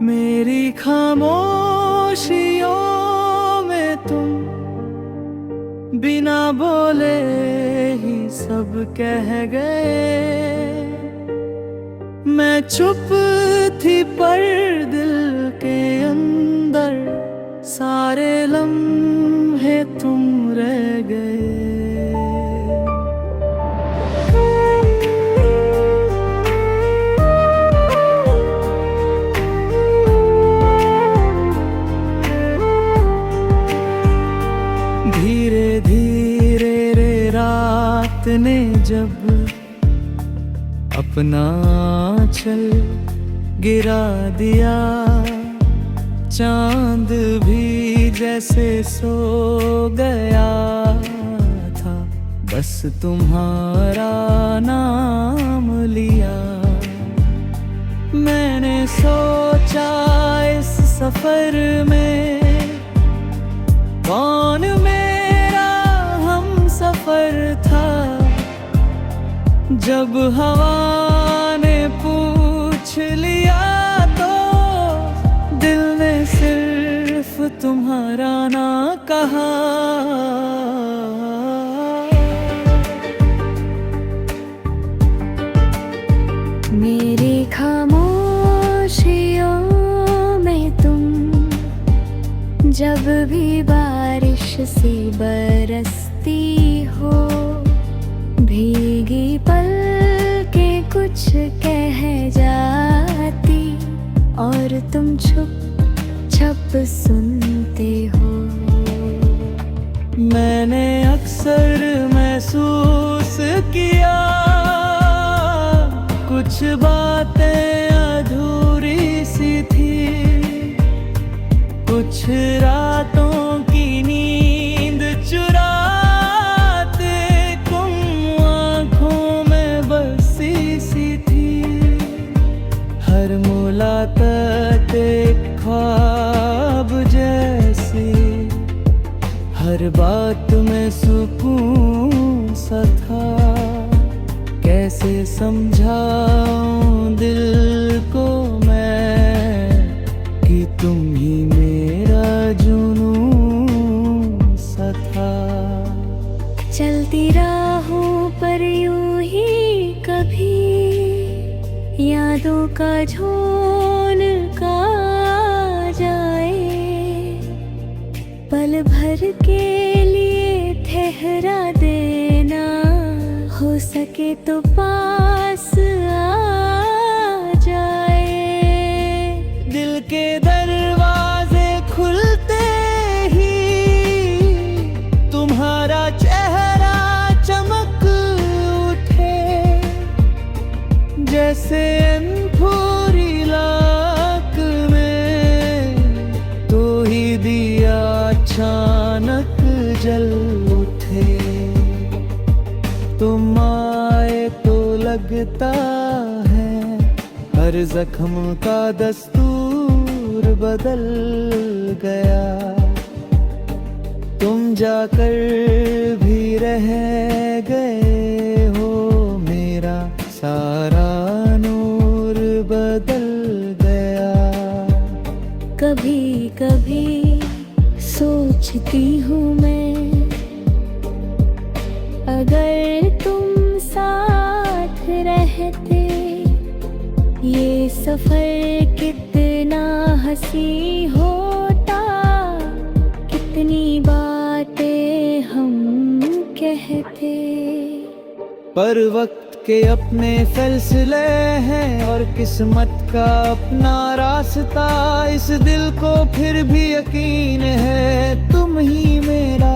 मेरी खामोशियों में तुम बिना बोले ही सब कह गए। मैं चुप थी पर दिल के अंदर सारे लम्हे तुम रह गए। धीरे धीरे रे रात ने जब अपना आंचल गिरा दिया, चांद भी जैसे सो गया था, बस तुम्हारा नाम लिया। मैंने सोचा इस सफर में कौन मेरा हम सफर था, जब हवा ने पूछ लिया तो दिल ने सिर्फ तुम्हारा ना कहा। मेरी खामोशियों में तुम जब भी बारिश सी बरसती हो, भीगी पलकें कुछ कह जाती और तुम छुप छुप सुनते हो। मैंने अक्सर महसूस किया कुछ बातें अधूरी सी थी, कुछ रातों की नींद चुराते तुम आँखों में बसी सी थी। हर मुलाकात एक ख्वाब जैसी, हर बात में सुकून सा था। कैसे समझाऊं दिल को मैं कि तुम ही मेरा जुनून सा था। चलती राहों पर यूं ही कभी यादों का झोंका जाए, पल भर के लिए ठहरा देना, हो सके तो पास आ जाए। दिल के दरवाजे खुलते ही तुम्हारा चेहरा चमक उठे, जैसे अनफूरी लाख में तो ही दिया अचानक जल उठे। तुम आए तो लगता है हर जख्म का दस्तूर बदल गया। तुम जाकर भी रह गए हो, मेरा सारा नूर बदल गया। कभी कभी सोचती हूँ मैं, अगर तुम साथ रहते ये सफर कितना हंसी होता, कितनी बातें हम कहते। पर वक्त के अपने फैसले हैं और किस्मत का अपना रास्ता। इस दिल को फिर भी यकीन है तुम ही मेरा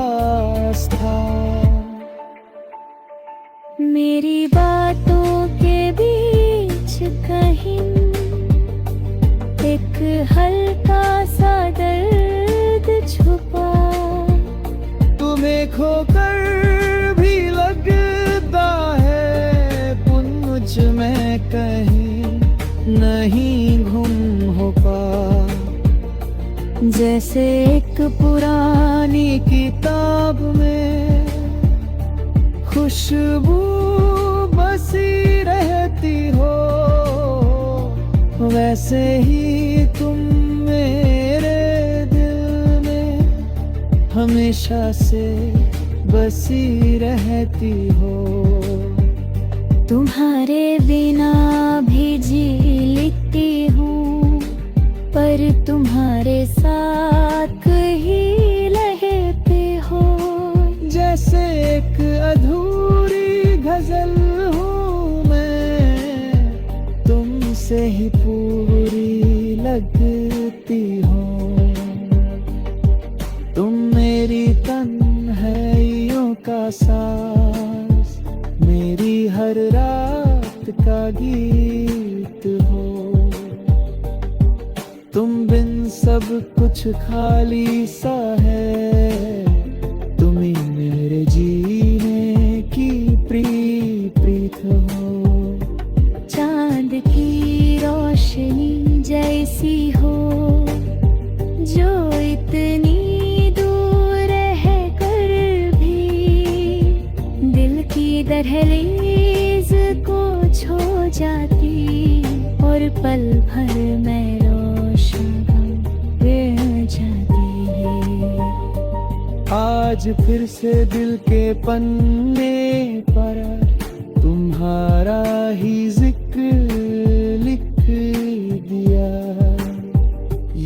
आस्था। मेरी बातों के बीच कहीं एक हल्का सा दर्द छुपा, तुम्हें खोकर भी लगता है मुझ में कहीं नहीं गुम हो पा। जैसे एक पुरानी किताब में खुशबू बसी रहती हो, वैसे ही तुम मेरे दिल में हमेशा से बसी रहती हो। तुम्हारे बिना भी जी लेती हूँ, पर तुम्हारे साथ ही रहते हो। जैसे एक अधूरी गजल हूँ मैं, तुमसे ही पूरी लगती हो। तुम मेरी तन्हाइयों का सांस, मेरी हर रात का गीत हो। तुम बिन सब कुछ खाली सा है, तुम ही मेरे जीने की प्रीत हो। चांद की रोशनी जैसी हो, जो इतनी दूर रह कर भी दिल की दहलीज को छू जाती, और पल भर में रोशन रह जाती है। आज फिर से दिल के पन्ने पर तुम्हारा ही जिक्र लिख दिया।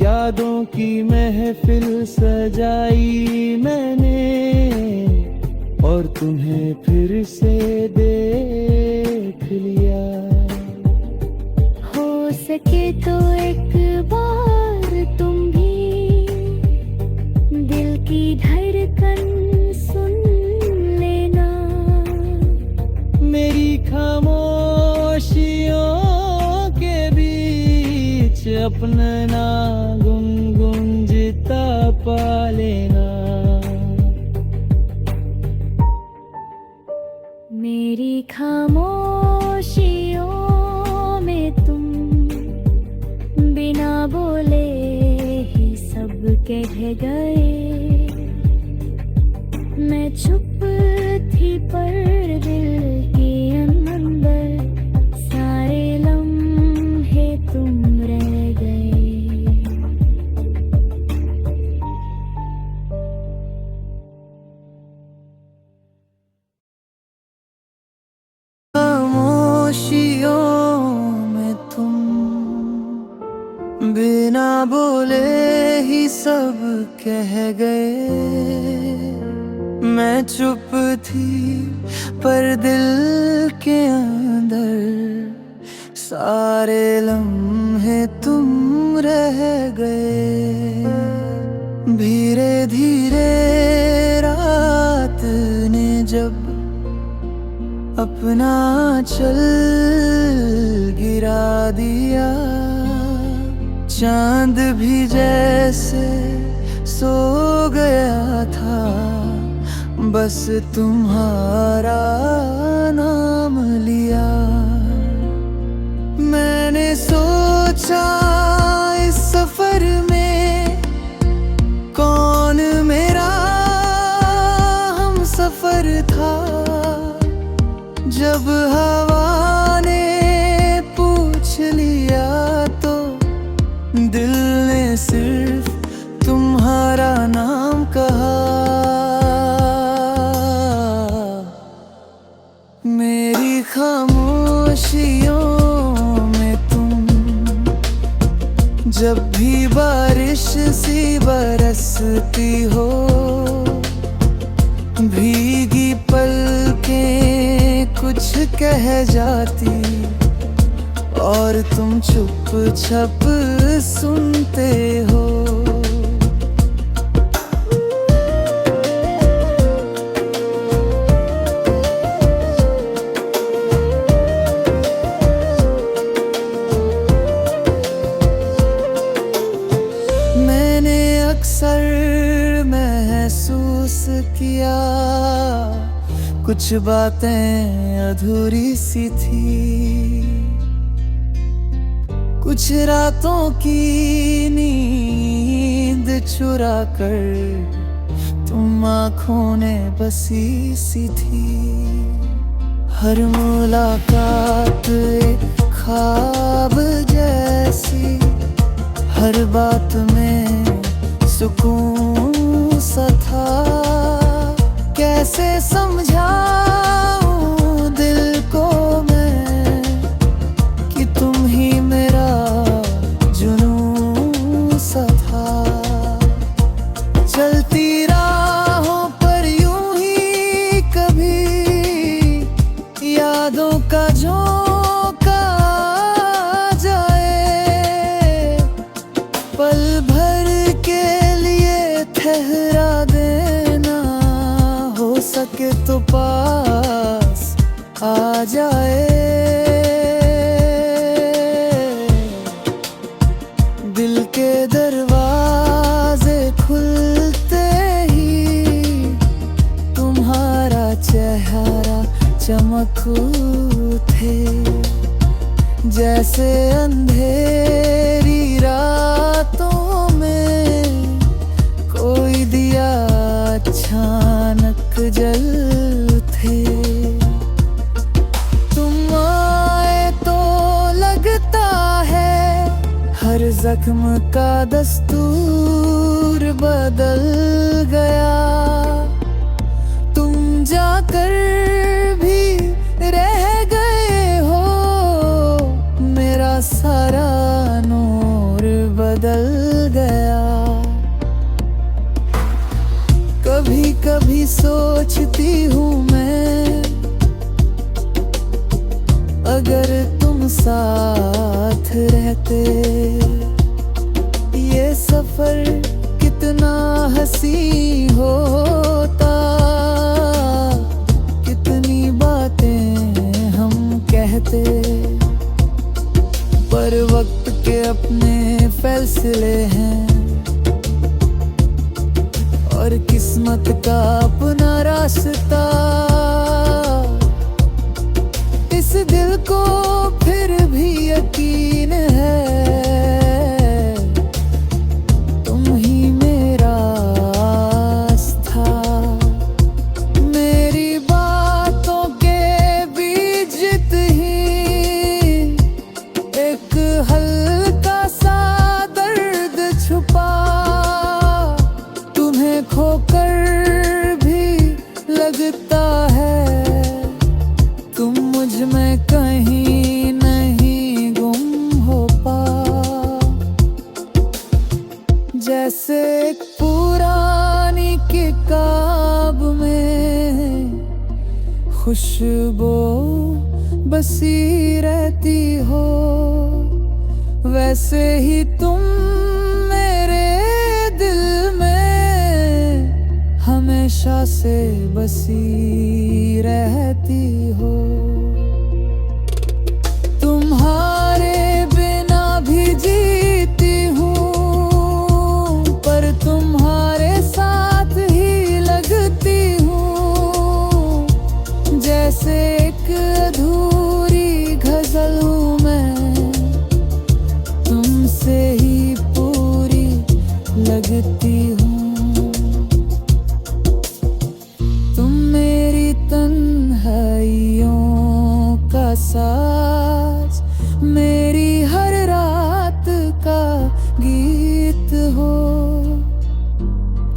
यादों की महफिल सजाई मैंने, और तुम्हें फिर से देख लिया। हो सके तो एक बार तुम भी दिल की धड़कन सुन लेना। मेरी खामोशियों के बीच अपना गुनगुनता पा लेना। मेरी खामोशियों में तुम बिना बोले ही सब कह गए। मैं चुप थी पर दिल के अंदर सारे लम्हे तुम रह गए। खामोशियों में तुम बिना बोले ही सब कह गए। मैं चुप थी पर दिल के अंदर सारे लम्हे तुम रह गए। धीरे धीरे रात ने जब अपना चल गिरा दिया, चांद भी जैसे सो गया था, बस तुम्हारा नाम लिया। मैंने सोचा इस सफर में कौन मेरा हम सफर था, जब हवा ने पूछ लिया तो दिल ने सिर्फ तुम्हारा नाम कहा। मेरी खामोशियों में तुम जब भी बारिश सी बरसती हो, भीगी पलकें कुछ कह जाती, और तुम चुपचाप सुनते हो। मैंने अक्सर महसूस किया कुछ बातें अधूरी सी थी, कुछ रातों की नींद चुरा कर तुम आँखों ने बसी सी थी। हर मुलाकात एक ख्वाब जैसी हर बात में सुकून सा था। कैसे समझाऊं दिल को मैं कि तुम ही मेरा जुनून सा था। चलती राहों पर यूं ही कभी यादों का झोंका आ जाए। पल भर के लिए ठहरा देना, हो सके तो पास आ जाए। दिल के दरवाजे खुलते ही तुम्हारा चेहरा चमक उठे। जैसे अंधेरी रातों में कोई दिया अचानक जल उठे। तुम आए तो लगता है हर जख्म का दस्तूर बदल गया। तुम जाकर भी रह गए हो, मेरा सारा नूर बदल गया। कभी कभी सोचती हूँ मैं, अगर तुम साथ रहते ये सफर कितना हंसी होता। कितनी बातें हम कहते, पर वक्त के अपने फैसले हैं और किस्मत का अपना रास्ता। इस दिल को फिर भी यकीन है, तुम ही मेरा आस्था। मेरी बातों के बीच ही एक हल्का सा दर्द छुपा। तुम्हें खोकर भी लगता है तुम मुझ में कहीं नहीं गुम हो पा। जैसे एक पुरानी किताब में खुशबू बसी रहती हो, वैसे ही तुम मेरे दिल में हमेशा से बसी रहती हो। तुम्हारे बिना भी जीती हूँ, पर तुम्हारे साथ ही लगती हूँ। जैसे एक अधूरी गजल हूँ मैं, तुमसे ही पूरी लगती हूँ। तुम मेरी तन्हाइयों का साज, मेरी हर रात का गीत हो।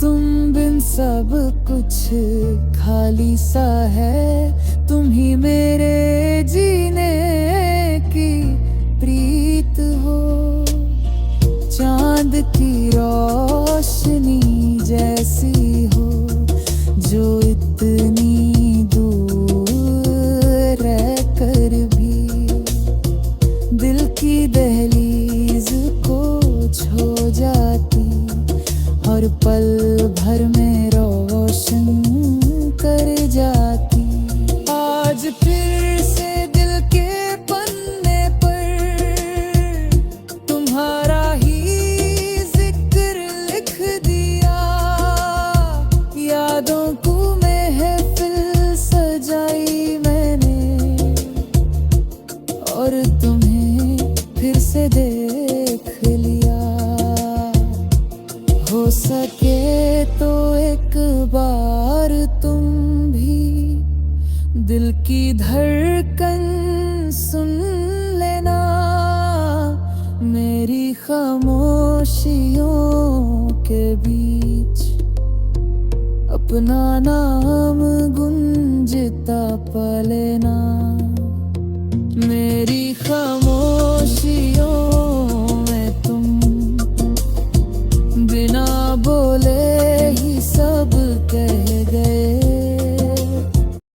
तुम बिन सब कुछ खाली सा है, तुम ही मेरे जीने की प्रीत हो। चांद की रोशनी जैसी हो जो इतनी दूर रहकर भी दिल की दहलीज को छू जाती और पल भर में रोशन कर जाती। आज फिर से दिल के पन्ने पर तुम्हारा ही जिक्र लिख दिया। यादों को महफिल सजाई मैंने और तुम्हें फिर से देख लिया। हो सके तो एक बार तुम भी दिल की धड़कन सुन लेना। मेरी खामोश खामोशियों के बीच अपना नाम गुंजता पले ना।